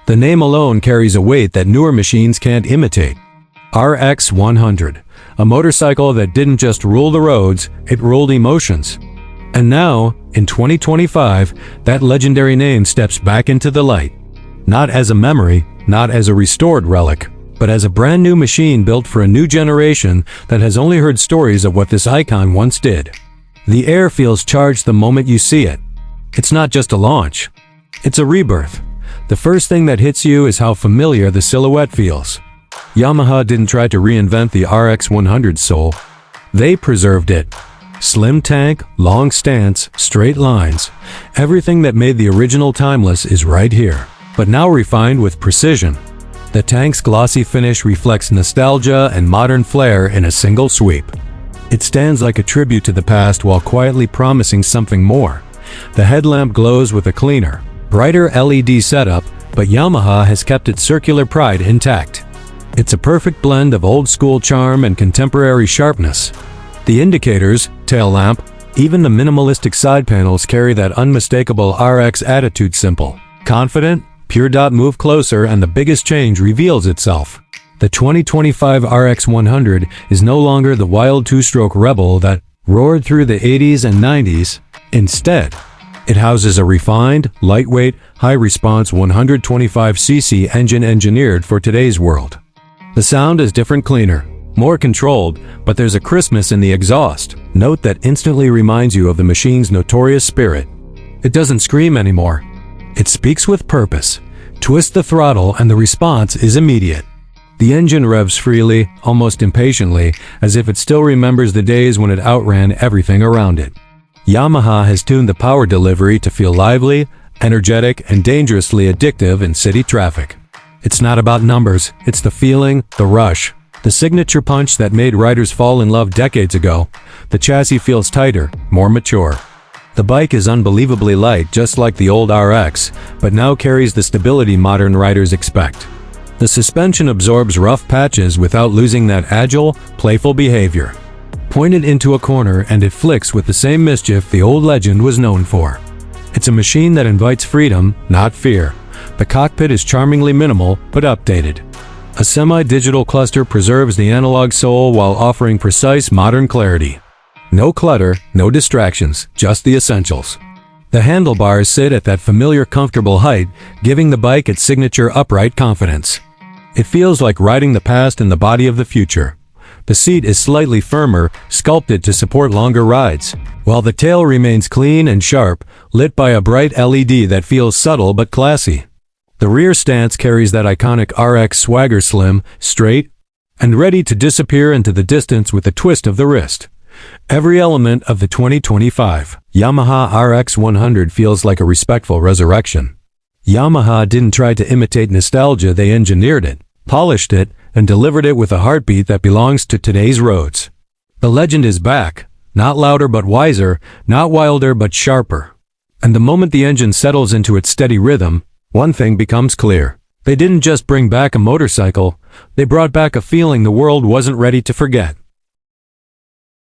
The name alone carries a weight that newer machines can't imitate. RX 100, a motorcycle that didn't just rule the roads, it ruled emotions. And now, in 2025, that legendary name steps back into the light. Not as a memory, not as a restored relic, but as a brand new machine built for a new generation that has only heard stories of what this icon once did. The air feels charged the moment you see it. It's not just a launch. It's a rebirth. The first thing that hits you is how familiar the silhouette feels. Yamaha didn't try to reinvent the RX 100's soul. They preserved it. Slim tank, long stance, straight lines. Everything that made the original timeless is right here, but now refined with precision. The tank's glossy finish reflects nostalgia and modern flair in a single sweep. It stands like a tribute to the past while quietly promising something more. The headlamp glows with a cleaner, brighter LED setup, but Yamaha has kept its circular pride intact. It's a perfect blend of old-school charm and contemporary sharpness. The indicators, tail lamp, even the minimalistic side panels carry that unmistakable RX attitude. Simple, confident, pure. Move closer and the biggest change reveals itself. The 2025 RX 100 is no longer the wild two-stroke rebel that roared through the 80s and 90s. Instead, it houses a refined, lightweight, high-response 125cc engine engineered for today's world. The sound is different, cleaner, more controlled, but there's a crispness in the exhaust, note that instantly reminds you of the machine's notorious spirit. It doesn't scream anymore. It speaks with purpose. Twist the throttle and the response is immediate. The engine revs freely, almost impatiently, as if it still remembers the days when it outran everything around it. Yamaha has tuned the power delivery to feel lively, energetic, and dangerously addictive in city traffic. It's not about numbers, it's the feeling, the rush, the signature punch that made riders fall in love decades ago. The chassis feels tighter, more mature. The bike is unbelievably light, just like the old RX, but now carries the stability modern riders expect. The suspension absorbs rough patches without losing that agile, playful behavior. Point it into a corner and it flicks with the same mischief the old legend was known for. It's a machine that invites freedom, not fear. The cockpit is charmingly minimal, but updated. A semi-digital cluster preserves the analog soul while offering precise modern clarity. No clutter, no distractions, just the essentials. The handlebars sit at that familiar comfortable height, giving the bike its signature upright confidence. It feels like riding the past in the body of the future. The seat is slightly firmer, sculpted to support longer rides, while the tail remains clean and sharp, lit by a bright LED that feels subtle but classy. The rear stance carries that iconic RX swagger, slim, straight, and ready to disappear into the distance with a twist of the wrist. Every element of the 2025 Yamaha RX 100 feels like a respectful resurrection. Yamaha didn't try to imitate nostalgia, they engineered it, polished it, and delivered it with a heartbeat that belongs to today's roads. The legend is back, not louder but wiser, not wilder but sharper. And the moment the engine settles into its steady rhythm, one thing becomes clear. They didn't just bring back a motorcycle, they brought back a feeling the world wasn't ready to forget.